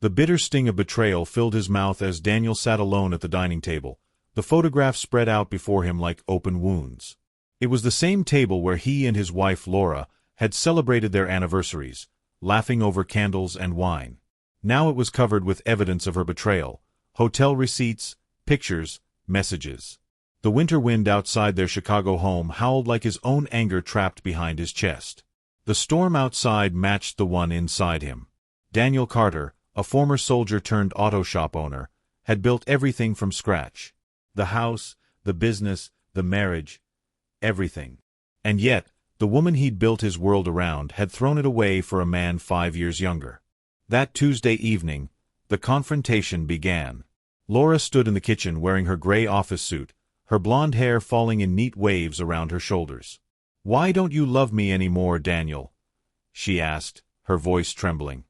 The bitter sting of betrayal filled his mouth as Daniel sat alone at the dining table, the photographs spread out before him like open wounds. It was the same table where he and his wife Laura had celebrated their anniversaries, laughing over candles and wine. Now it was covered with evidence of her betrayal: hotel receipts, pictures, messages. The winter wind outside their Chicago home howled like his own anger trapped behind his chest. The storm outside matched the one inside him. Daniel Carter, a former soldier turned auto shop owner, had built everything from scratch. The house, the business, the marriage, everything. And yet, the woman he'd built his world around had thrown it away for a man 5 years younger. That Tuesday evening, the confrontation began. Laura stood in the kitchen wearing her gray office suit, her blonde hair falling in neat waves around her shoulders. "Why don't you love me anymore, Daniel?" she asked, her voice trembling.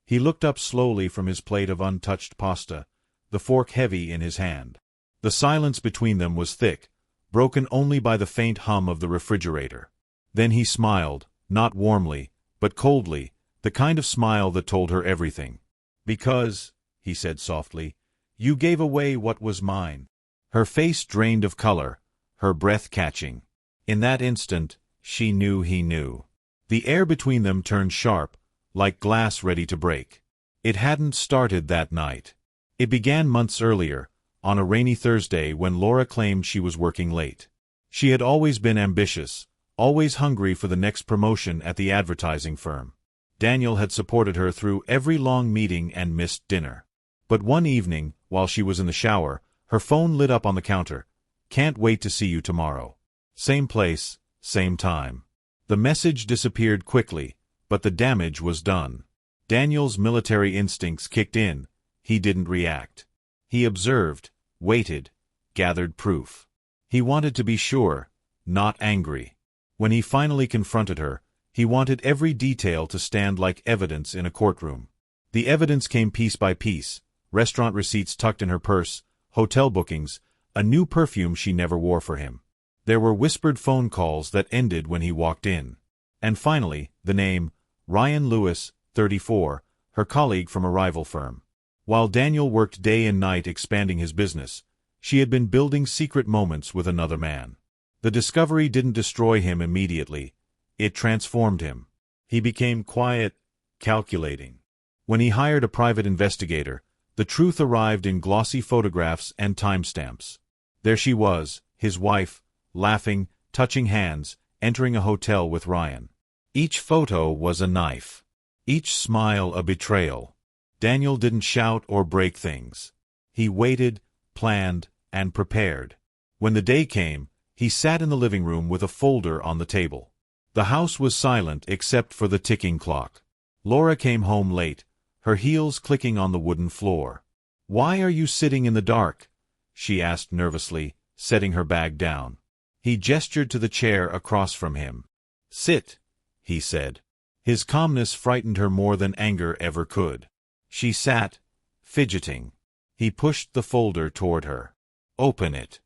He looked up slowly from his plate of untouched pasta, the fork heavy in his hand. The silence between them was thick, broken only by the faint hum of the refrigerator. Then he smiled, not warmly, but coldly, the kind of smile that told her everything. "Because," he said softly, "you gave away what was mine." Her face drained of color, her breath catching. In that instant, she knew he knew. The air between them turned sharp, like glass ready to break. It hadn't started that night. It began months earlier, on a rainy Thursday when Laura claimed she was working late. She had always been ambitious, always hungry for the next promotion at the advertising firm. Daniel had supported her through every long meeting and missed dinner. But one evening, while she was in the shower, her phone lit up on the counter. "Can't wait to see you tomorrow. Same place, same time." The message disappeared quickly, but the damage was done. Daniel's military instincts kicked in. He didn't react. He observed, waited, gathered proof. He wanted to be sure, not angry. When he finally confronted her, he wanted every detail to stand like evidence in a courtroom. The evidence came piece by piece: restaurant receipts tucked in her purse, hotel bookings, a new perfume she never wore for him. There were whispered phone calls that ended when he walked in. And finally, the name, Ryan Lewis, 34, her colleague from a rival firm. While Daniel worked day and night expanding his business, she had been building secret moments with another man. The discovery didn't destroy him immediately. It transformed him. He became quiet, calculating. When he hired a private investigator, the truth arrived in glossy photographs and timestamps. There she was, his wife, laughing, touching hands, entering a hotel with Ryan. Each photo was a knife. Each smile a betrayal. Daniel didn't shout or break things. He waited, planned, and prepared. When the day came, he sat in the living room with a folder on the table. The house was silent except for the ticking clock. Laura came home late, her heels clicking on the wooden floor. "Why are you sitting in the dark?" she asked nervously, setting her bag down. He gestured to the chair across from him. "Sit," he said. His calmness frightened her more than anger ever could. She sat, fidgeting. He pushed the folder toward her. "Open it."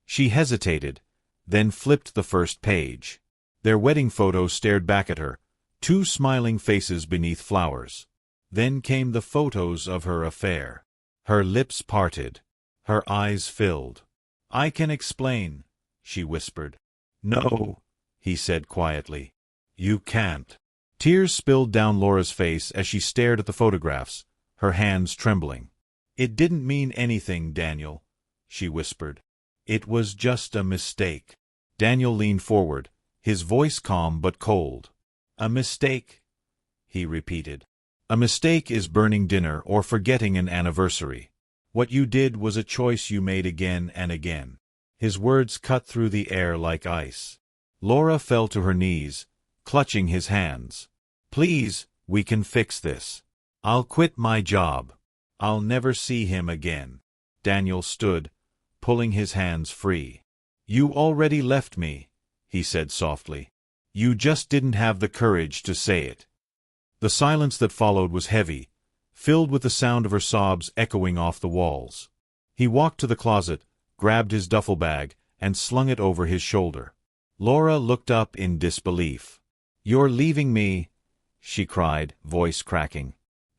She hesitated, then flipped the first page. Their wedding photo stared back at her, two smiling faces beneath flowers. Then came the photos of her affair. Her lips parted. Her eyes filled. "I can explain," she whispered. "No," he said quietly. "You can't." Tears spilled down Laura's face as she stared at the photographs, her hands trembling. "It didn't mean anything, Daniel," she whispered. "It was just a mistake." Daniel leaned forward, his voice calm but cold. "A mistake," he repeated. "A mistake is burning dinner or forgetting an anniversary. What you did was a choice you made again and again." His words cut through the air like ice. Laura fell to her knees, clutching his hands. "Please, we can fix this. I'll quit my job. I'll never see him again." Daniel stood, pulling his hands free. "You already left me," he said softly. "You just didn't have the courage to say it." The silence that followed was heavy, filled with the sound of her sobs echoing off the walls. He walked to the closet, grabbed his duffel bag, and slung it over his shoulder. Laura looked up in disbelief. "You're leaving me?" she cried, voice cracking.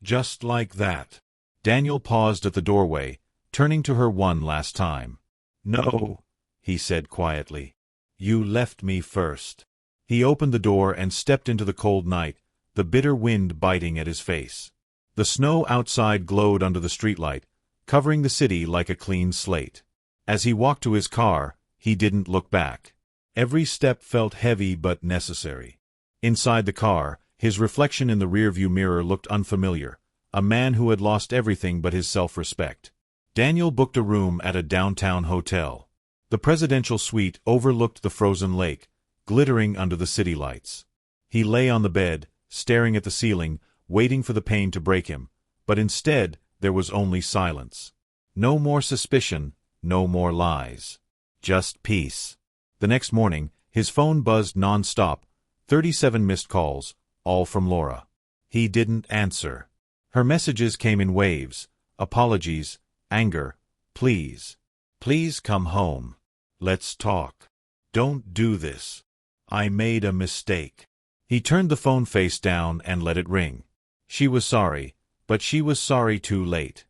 Just like that. Daniel paused at the doorway, turning to her one last time. No, he said quietly. You left me first. He opened the door and stepped into the cold night, the bitter wind biting at his face. The snow outside glowed under the streetlight, covering the city like a clean slate. As he walked to his car, he didn't look back. Every step felt heavy but necessary. Inside the car, his reflection in the rearview mirror looked unfamiliar, a man who had lost everything but his self-respect. Daniel booked a room at a downtown hotel. The presidential suite overlooked the frozen lake, glittering under the city lights. He lay on the bed, staring at the ceiling, waiting for the pain to break him, but instead there was only silence. No more suspicion, no more lies. Just peace. The next morning, his phone buzzed non-stop, 37 missed calls, all from Laura. He didn't answer. Her messages came in waves, apologies, anger, please. Please come home. Let's talk. Don't do this. I made a mistake. He turned the phone face down and let it ring. She was sorry, but she was sorry too late.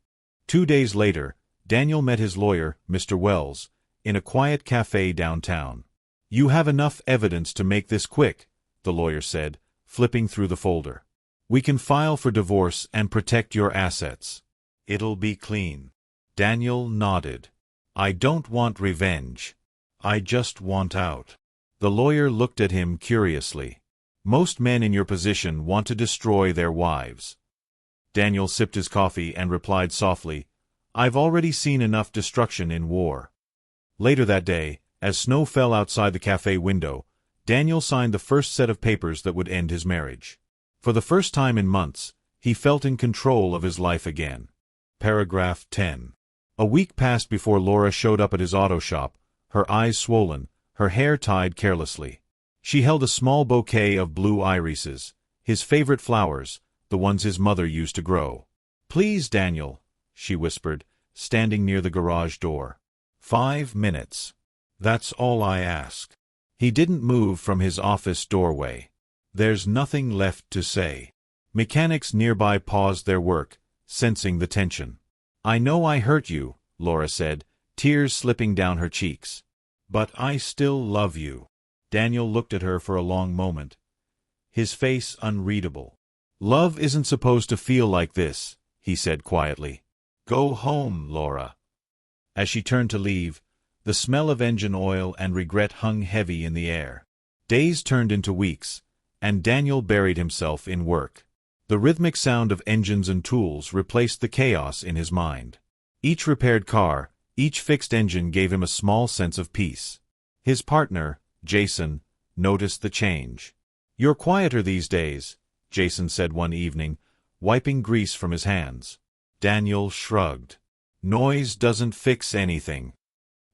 2 days later, Daniel met his lawyer, Mr. Wells, in a quiet cafe downtown. You have enough evidence to make this quick, the lawyer said, flipping through the folder. We can file for divorce and protect your assets. It'll be clean. Daniel nodded. I don't want revenge. I just want out. The lawyer looked at him curiously. Most men in your position want to destroy their wives. Daniel sipped his coffee and replied softly, I've already seen enough destruction in war. Later that day, as snow fell outside the cafe window, Daniel signed the first set of papers that would end his marriage. For the first time in months, he felt in control of his life again. Paragraph 10. A week passed before Laura showed up at his auto shop, her eyes swollen, her hair tied carelessly. She held a small bouquet of blue irises, his favorite flowers, the ones his mother used to grow. Please, Daniel, she whispered, standing near the garage door. 5 minutes. That's all I ask. He didn't move from his office doorway. There's nothing left to say. Mechanics nearby paused their work, sensing the tension. I know I hurt you, Laura said, tears slipping down her cheeks. But I still love you. Daniel looked at her for a long moment, his face unreadable. Love isn't supposed to feel like this, he said quietly. Go home, Laura. As she turned to leave, the smell of engine oil and regret hung heavy in the air. Days turned into weeks, and Daniel buried himself in work. The rhythmic sound of engines and tools replaced the chaos in his mind. Each repaired car, each fixed engine gave him a small sense of peace. His partner, Jason, noticed the change. You're quieter these days, Jason said one evening, wiping grease from his hands. Daniel shrugged. Noise doesn't fix anything.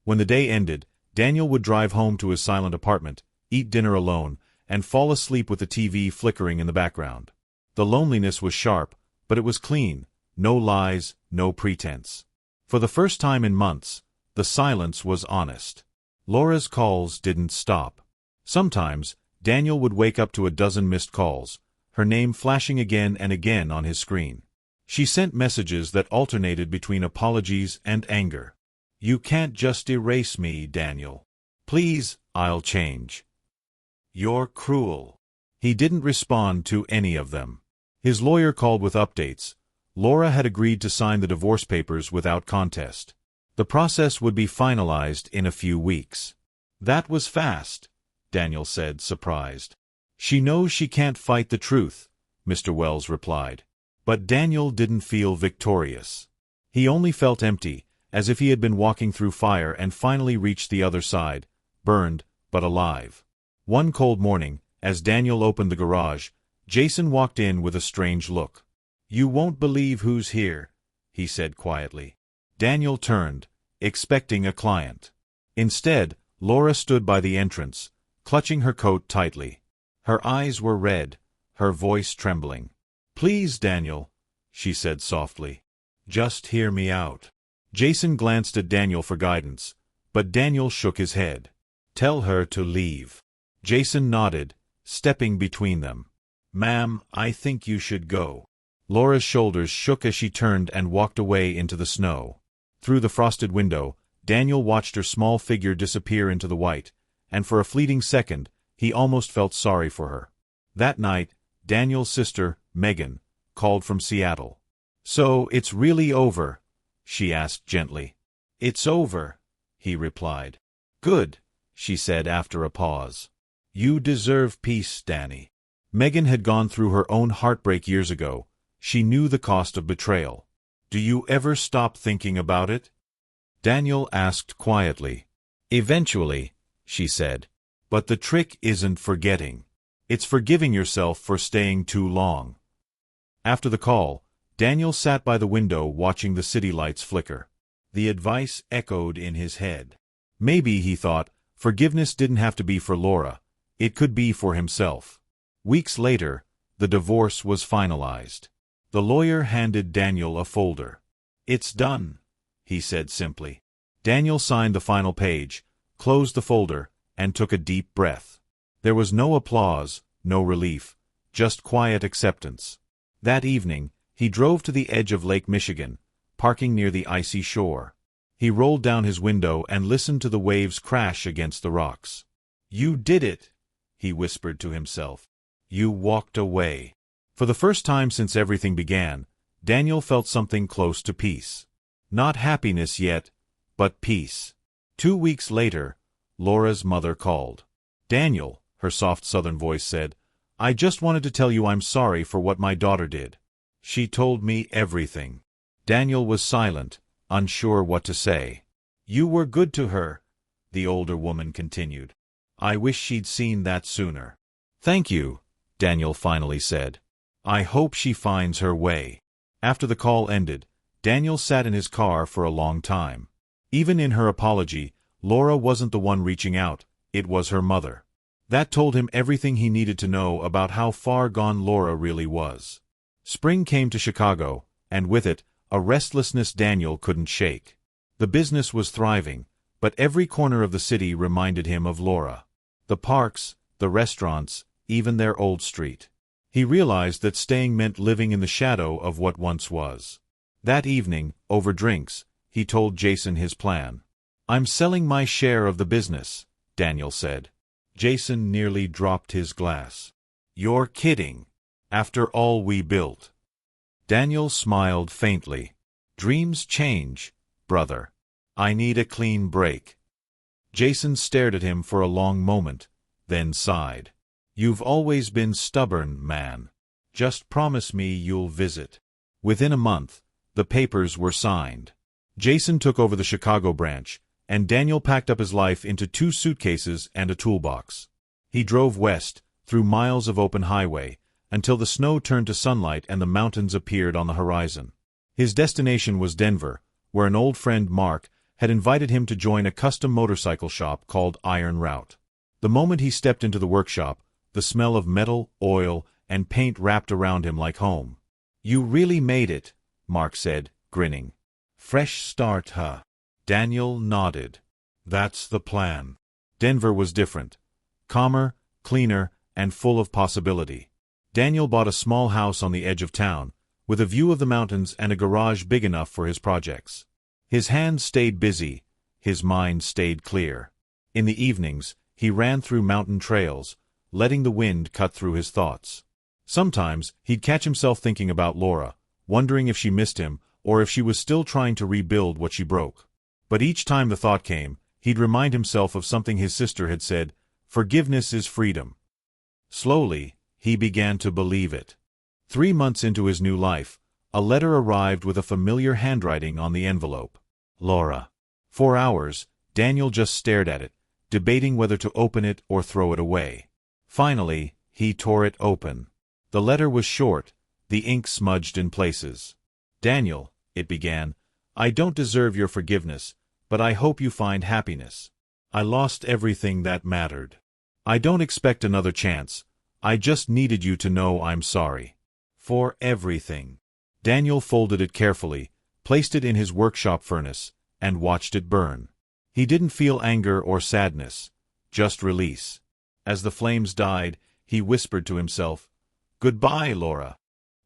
When the day ended, Daniel would drive home to his silent apartment, eat dinner alone, and fall asleep with the TV flickering in the background. The loneliness was sharp, but it was clean, no lies, no pretense. For the first time in months, the silence was honest. Laura's calls didn't stop. Sometimes, Daniel would wake up to a dozen missed calls, her name flashing again and again on his screen. She sent messages that alternated between apologies and anger. You can't just erase me, Daniel. Please, I'll change. You're cruel. He didn't respond to any of them. His lawyer called with updates. Laura had agreed to sign the divorce papers without contest. The process would be finalized in a few weeks. That was fast, Daniel said, surprised. She knows she can't fight the truth, Mr. Wells replied. But Daniel didn't feel victorious. He only felt empty, as if he had been walking through fire and finally reached the other side, burned, but alive. One cold morning, as Daniel opened the garage, Jason walked in with a strange look. You won't believe who's here, he said quietly. Daniel turned, expecting a client. Instead, Laura stood by the entrance, clutching her coat tightly. Her eyes were red, her voice trembling. Please, Daniel, she said softly. Just hear me out. Jason glanced at Daniel for guidance, but Daniel shook his head. Tell her to leave. Jason nodded, stepping between them. Ma'am, I think you should go. Laura's shoulders shook as she turned and walked away into the snow. Through the frosted window, Daniel watched her small figure disappear into the white, and for a fleeting second, he almost felt sorry for her. That night, Daniel's sister, Megan, called from Seattle. "So, it's really over?" she asked gently. "It's over," he replied. "Good," she said after a pause. "You deserve peace, Danny." Megan had gone through her own heartbreak years ago. She knew the cost of betrayal. "Do you ever stop thinking about it?" Daniel asked quietly. "Eventually," she said. "But the trick isn't forgetting. It's forgiving yourself for staying too long." After the call, Daniel sat by the window watching the city lights flicker. The advice echoed in his head. Maybe, he thought, forgiveness didn't have to be for Laura. It could be for himself. Weeks later, the divorce was finalized. The lawyer handed Daniel a folder. "It's done," he said simply. Daniel signed the final page, closed the folder, and took a deep breath. There was no applause, no relief, just quiet acceptance. That evening, he drove to the edge of Lake Michigan, parking near the icy shore. He rolled down his window and listened to the waves crash against the rocks. "You did it," he whispered to himself. "You walked away." For the first time since everything began, Daniel felt something close to peace. Not happiness yet, but peace. 2 weeks later, Laura's mother called. "Daniel," her soft southern voice said, "I just wanted to tell you I'm sorry for what my daughter did. She told me everything." Daniel was silent, unsure what to say. "You were good to her," the older woman continued. "I wish she'd seen that sooner." "Thank you," Daniel finally said. "I hope she finds her way." After the call ended, Daniel sat in his car for a long time. Even in her apology, Laura wasn't the one reaching out, it was her mother. That told him everything he needed to know about how far gone Laura really was. Spring came to Chicago, and with it, a restlessness Daniel couldn't shake. The business was thriving, but every corner of the city reminded him of Laura. The parks, the restaurants, even their old street. He realized that staying meant living in the shadow of what once was. That evening, over drinks, he told Jason his plan. "I'm selling my share of the business," Daniel said. Jason nearly dropped his glass. "You're kidding. After all we built." Daniel smiled faintly. "Dreams change, brother. I need a clean break." Jason stared at him for a long moment, then sighed. "You've always been stubborn, man. Just promise me you'll visit." Within a month, the papers were signed. Jason took over the Chicago branch, and Daniel packed up his life into 2 suitcases and a toolbox. He drove west, through miles of open highway, until the snow turned to sunlight and the mountains appeared on the horizon. His destination was Denver, where an old friend, Mark, had invited him to join a custom motorcycle shop called Iron Route. The moment he stepped into the workshop, the smell of metal, oil, and paint wrapped around him like home. "You really made it," Mark said, grinning. "Fresh start, huh?" Daniel nodded. "That's the plan." Denver was different. Calmer, cleaner, and full of possibility. Daniel bought a small house on the edge of town, with a view of the mountains and a garage big enough for his projects. His hands stayed busy, his mind stayed clear. In the evenings, he ran through mountain trails, letting the wind cut through his thoughts. Sometimes, he'd catch himself thinking about Laura, wondering if she missed him, or if she was still trying to rebuild what she broke. But each time the thought came, he'd remind himself of something his sister had said: "Forgiveness is freedom." Slowly, he began to believe it. 3 months into his new life, a letter arrived with a familiar handwriting on the envelope. Laura. For hours, Daniel just stared at it, debating whether to open it or throw it away. Finally, he tore it open. The letter was short, the ink smudged in places. "Daniel," it began, "I don't deserve your forgiveness, but I hope you find happiness. I lost everything that mattered. I don't expect another chance. I just needed you to know I'm sorry. For everything." Daniel folded it carefully, placed it in his workshop furnace, and watched it burn. He didn't feel anger or sadness, just release. As the flames died, he whispered to himself, "Goodbye, Laura."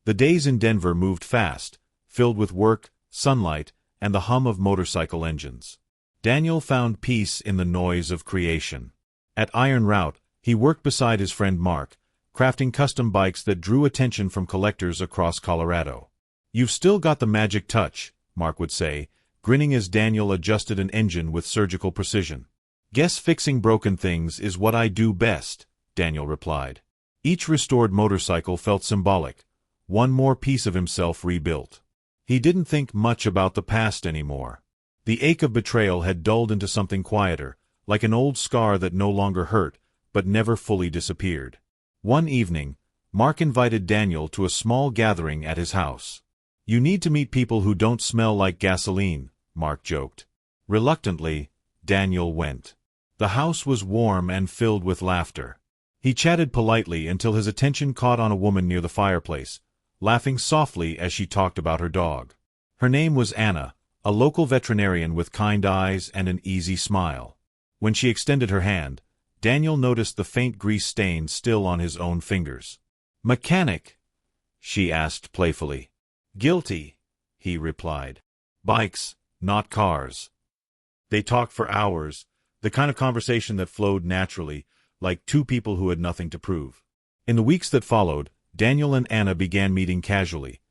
The days in Denver moved fast, filled with work, sunlight, and the hum of motorcycle engines. Daniel found peace in the noise of creation. At Iron Route, he worked beside his friend Mark, crafting custom bikes that drew attention from collectors across Colorado. "You've still got the magic touch," Mark would say, grinning as Daniel adjusted an engine with surgical precision. "Guess fixing broken things is what I do best," Daniel replied. Each restored motorcycle felt symbolic, one more piece of himself rebuilt. He didn't think much about the past anymore. The ache of betrayal had dulled into something quieter, like an old scar that no longer hurt, but never fully disappeared. One evening, Mark invited Daniel to a small gathering at his house. "You need to meet people who don't smell like gasoline," Mark joked. Reluctantly, Daniel went. The house was warm and filled with laughter. He chatted politely until his attention caught on a woman near the fireplace, laughing softly as she talked about her dog. Her name was Anna, a local veterinarian with kind eyes and an easy smile. When she extended her hand, Daniel noticed the faint grease stain still on his own fingers. "Mechanic?" she asked playfully. "Guilty," he replied. "Bikes, not cars." They talked for hours, the kind of conversation that flowed naturally, like two people who had nothing to prove. In the weeks that followed, Daniel and Anna began meeting casually.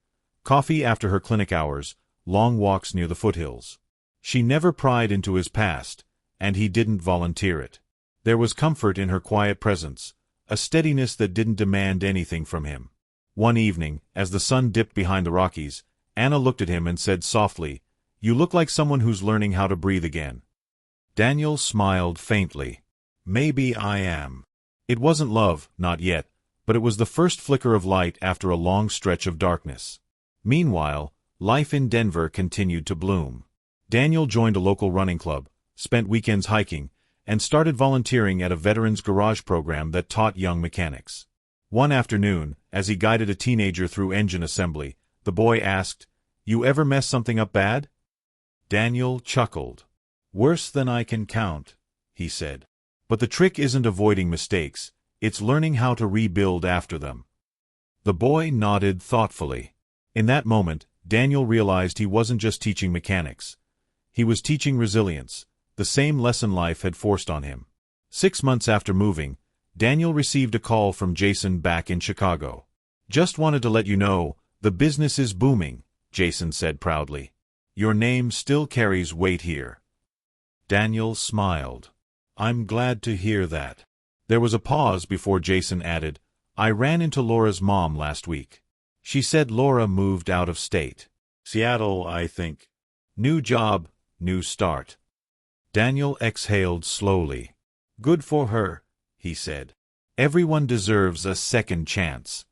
Coffee after her clinic hours, long walks near the foothills. She never pried into his past, and he didn't volunteer it. There was comfort in her quiet presence, a steadiness that didn't demand anything from him. One evening, as the sun dipped behind the Rockies, Anna looked at him and said softly, "You look like someone who's learning how to breathe again." Daniel smiled faintly. "Maybe I am." It wasn't love, not yet, but it was the first flicker of light after a long stretch of darkness. Meanwhile, life in Denver continued to bloom. Daniel joined a local running club, spent weekends hiking, and started volunteering at a veterans garage program that taught young mechanics. One afternoon, as he guided a teenager through engine assembly, the boy asked, "You ever mess something up bad?" Daniel chuckled. "Worse than I can count," he said. "But the trick isn't avoiding mistakes, it's learning how to rebuild after them." The boy nodded thoughtfully. In that moment, Daniel realized he wasn't just teaching mechanics. He was teaching resilience, the same lesson life had forced on him. 6 months after moving, Daniel received a call from Jason back in Chicago. "Just wanted to let you know, the business is booming," Jason said proudly. "Your name still carries weight here." Daniel smiled. "I'm glad to hear that." There was a pause before Jason added, "I ran into Laura's mom last week. She said Laura moved out of state. Seattle, I think. New job, new start." Daniel exhaled slowly. "Good for her," he said. "Everyone deserves a second chance."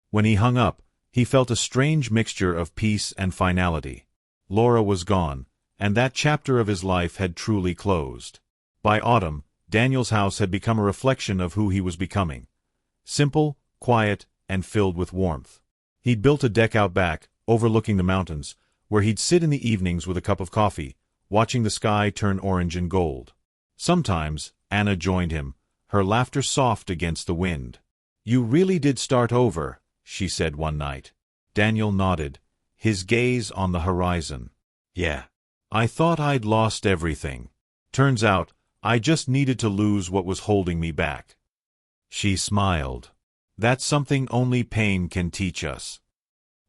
When he hung up, he felt a strange mixture of peace and finality. Laura was gone, and that chapter of his life had truly closed. By autumn, Daniel's house had become a reflection of who he was becoming. Simple, quiet, and filled with warmth. He'd built a deck out back, overlooking the mountains, where he'd sit in the evenings with a cup of coffee, watching the sky turn orange and gold. Sometimes, Anna joined him, her laughter soft against the wind. "You really did start over," she said one night. Daniel nodded, his gaze on the horizon. "Yeah. I thought I'd lost everything. Turns out, I just needed to lose what was holding me back." She smiled. "That's something only pain can teach us."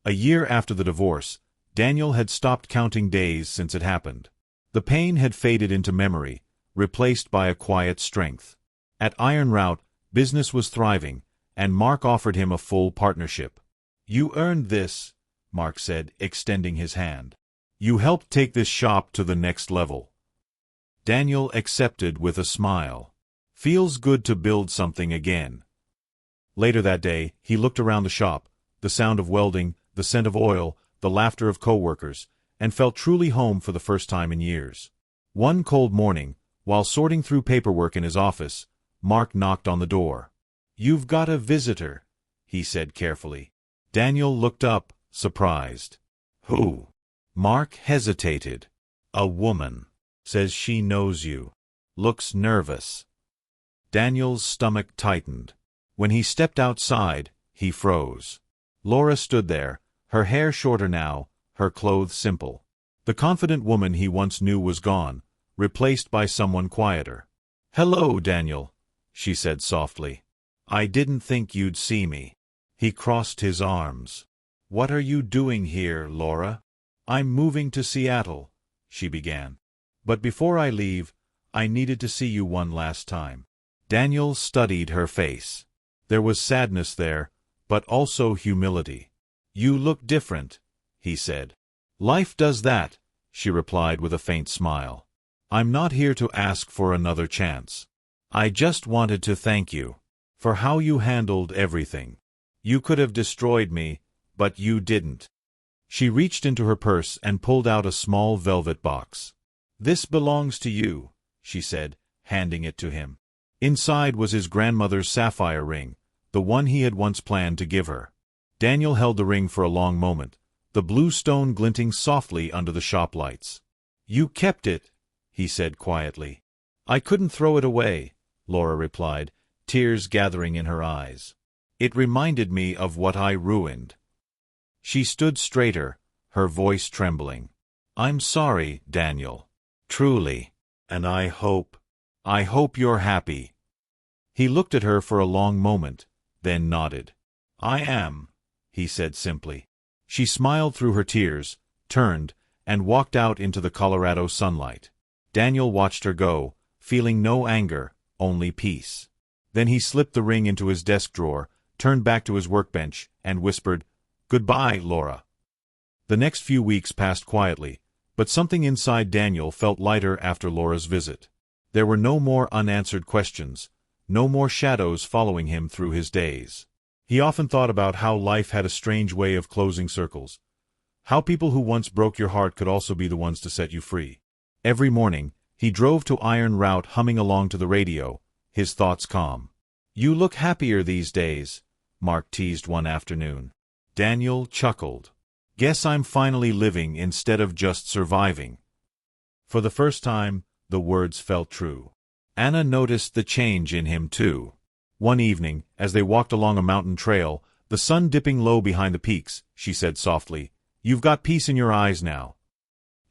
A year after the divorce, Daniel had stopped counting days since it happened. The pain had faded into memory, replaced by a quiet strength. At Iron Route, business was thriving, and Mark offered him a full partnership. "You earned this," Mark said, extending his hand. "You helped take this shop to the next level." Daniel accepted with a smile. "Feels good to build something again." Later that day, he looked around the shop, the sound of welding, the scent of oil, the laughter of co-workers, and felt truly home for the first time in years. One cold morning, while sorting through paperwork in his office, Mark knocked on the door. "You've got a visitor," he said carefully. Daniel looked up, surprised. "Who?" Mark hesitated. "A woman. Says she knows you. Looks nervous." Daniel's stomach tightened. When he stepped outside, he froze. Laura stood there, her hair shorter now, her clothes simple. The confident woman he once knew was gone, replaced by someone quieter. "Hello, Daniel," she said softly. "I didn't think you'd see me." He crossed his arms. "What are you doing here, Laura?" "I'm moving to Seattle," she began. "But before I leave, I needed to see you one last time." Daniel studied her face. There was sadness there, but also humility. "You look different," he said. "Life does that," she replied with a faint smile. "I'm not here to ask for another chance. I just wanted to thank you for how you handled everything. You could have destroyed me, but you didn't." She reached into her purse and pulled out a small velvet box. "This belongs to you," she said, handing it to him. Inside was his grandmother's sapphire ring, the one he had once planned to give her. Daniel held the ring for a long moment, the blue stone glinting softly under the shop lights. "You kept it," he said quietly. "I couldn't throw it away," Laura replied, tears gathering in her eyes. "It reminded me of what I ruined." She stood straighter, her voice trembling. "I'm sorry, Daniel. Truly. And I hope you're happy." He looked at her for a long moment, then nodded. "I am," he said simply. She smiled through her tears, turned, and walked out into the Colorado sunlight. Daniel watched her go, feeling no anger, only peace. Then he slipped the ring into his desk drawer, turned back to his workbench, and whispered, "Goodbye, Laura." The next few weeks passed quietly, but something inside Daniel felt lighter after Laura's visit. There were no more unanswered questions, no more shadows following him through his days. He often thought about how life had a strange way of closing circles, how people who once broke your heart could also be the ones to set you free. Every morning, he drove to Iron Route humming along to the radio, his thoughts calm. "You look happier these days," Mark teased one afternoon. Daniel chuckled. "Guess I'm finally living instead of just surviving." For the first time, the words felt true. Anna noticed the change in him too. One evening, as they walked along a mountain trail, the sun dipping low behind the peaks, she said softly, "You've got peace in your eyes now."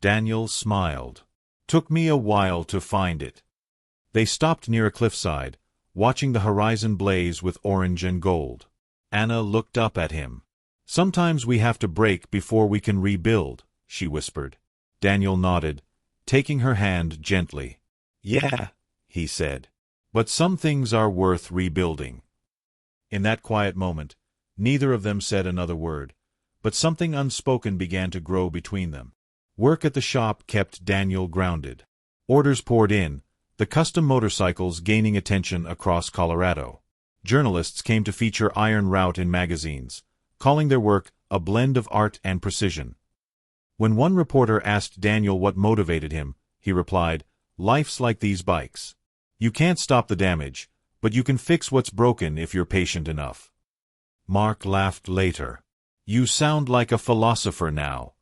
Daniel smiled. "Took me a while to find it." They stopped near a cliffside, watching the horizon blaze with orange and gold. Anna looked up at him. "Sometimes we have to break before we can rebuild," she whispered. Daniel nodded, taking her hand gently. "Yeah," he said. "But some things are worth rebuilding." In that quiet moment, neither of them said another word, but something unspoken began to grow between them. Work at the shop kept Daniel grounded. Orders poured in, the custom motorcycles gaining attention across Colorado. Journalists came to feature Iron Route in magazines, calling their work a blend of art and precision. When one reporter asked Daniel what motivated him, he replied, "Life's like these bikes. You can't stop the damage, but you can fix what's broken if you're patient enough." Mark laughed later. "You sound like a philosopher now."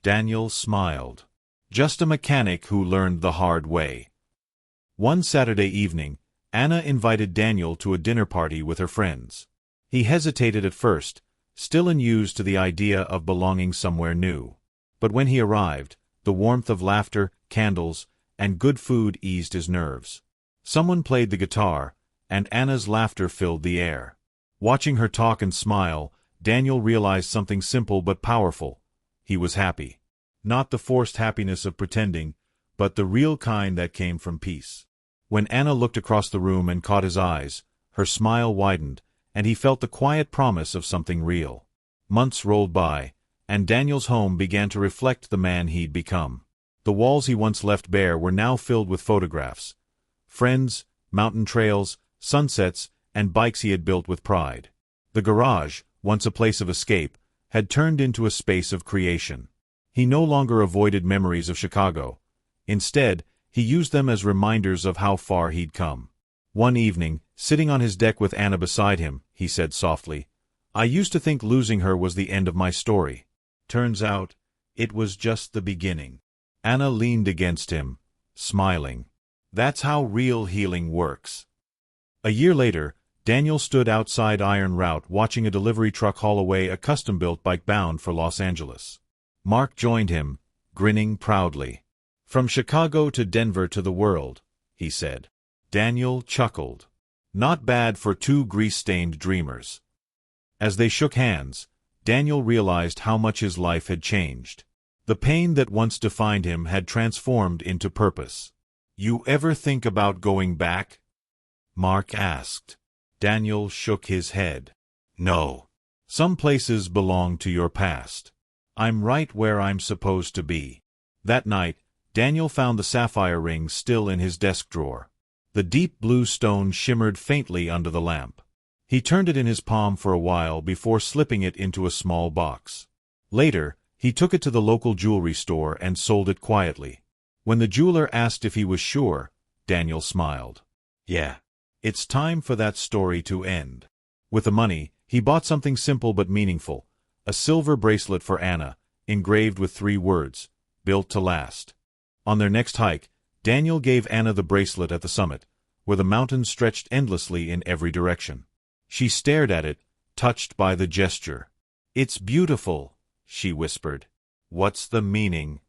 Daniel smiled. "Just a mechanic who learned the hard way." One Saturday evening, Anna invited Daniel to a dinner party with her friends. He hesitated at first, still unused to the idea of belonging somewhere new. But when he arrived, the warmth of laughter, candles, and good food eased his nerves. Someone played the guitar, and Anna's laughter filled the air. Watching her talk and smile, Daniel realized something simple but powerful. He was happy. Not the forced happiness of pretending, but the real kind that came from peace. When Anna looked across the room and caught his eyes, her smile widened, and he felt the quiet promise of something real. Months rolled by, and Daniel's home began to reflect the man he'd become. The walls he once left bare were now filled with photographs. Friends, mountain trails, sunsets, and bikes he had built with pride. The garage, once a place of escape, had turned into a space of creation. He no longer avoided memories of Chicago. Instead, he used them as reminders of how far he'd come. One evening, sitting on his deck with Anna beside him, he said softly, "I used to think losing her was the end of my story. Turns out, it was just the beginning." Anna leaned against him, smiling. "That's how real healing works." A year later, Daniel stood outside Iron Route watching a delivery truck haul away a custom-built bike bound for Los Angeles. Mark joined him, grinning proudly. "From Chicago to Denver to the world," he said. Daniel chuckled. Not bad for two grease-stained dreamers. As they shook hands, Daniel realized how much his life had changed. The pain that once defined him had transformed into purpose. "You ever think about going back?" Mark asked. Daniel shook his head. "No. Some places belong to your past. I'm right where I'm supposed to be." That night, Daniel found the sapphire ring still in his desk drawer. The deep blue stone shimmered faintly under the lamp. He turned it in his palm for a while before slipping it into a small box. Later, he took it to the local jewelry store and sold it quietly. When the jeweler asked if he was sure, Daniel smiled. "Yeah. It's time for that story to end." With the money, he bought something simple but meaningful, a silver bracelet for Anna, engraved with 3 words, "Built to last." On their next hike, Daniel gave Anna the bracelet at the summit, where the mountains stretched endlessly in every direction. She stared at it, touched by the gesture. "It's beautiful," she whispered. "What's the meaning?"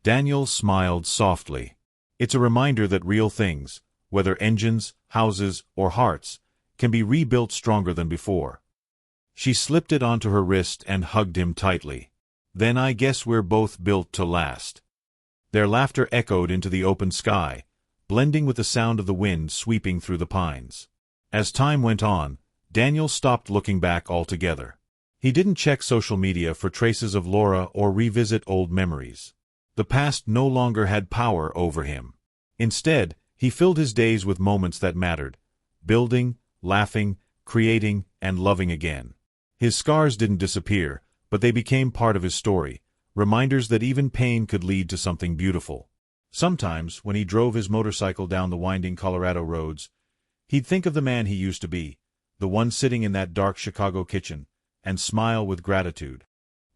Daniel smiled softly. "It's a reminder that real things, whether engines, houses, or hearts, can be rebuilt stronger than before." She slipped it onto her wrist and hugged him tightly. "Then I guess we're both built to last." Their laughter echoed into the open sky, blending with the sound of the wind sweeping through the pines. As time went on, Daniel stopped looking back altogether. He didn't check social media for traces of Laura or revisit old memories. The past no longer had power over him. Instead, he filled his days with moments that mattered, building, laughing, creating, and loving again. His scars didn't disappear, but they became part of his story, reminders that even pain could lead to something beautiful. Sometimes, when he drove his motorcycle down the winding Colorado roads, he'd think of the man he used to be, the one sitting in that dark Chicago kitchen, and smile with gratitude.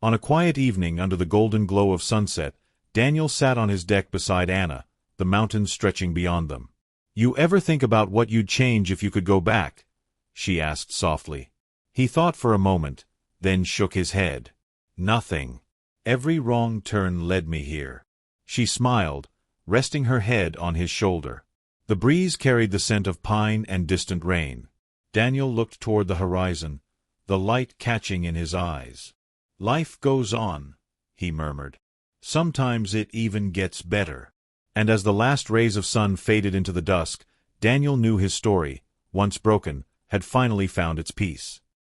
On a quiet evening under the golden glow of sunset, Daniel sat on his deck beside Anna, the mountains stretching beyond them. "You ever think about what you'd change if you could go back?" she asked softly. He thought for a moment, then shook his head. "Nothing. Every wrong turn led me here." She smiled, resting her head on his shoulder. The breeze carried the scent of pine and distant rain. Daniel looked toward the horizon, the light catching in his eyes. "Life goes on," he murmured. "Sometimes it even gets better." And as the last rays of sun faded into the dusk, Daniel knew his story, once broken, had finally found its peace.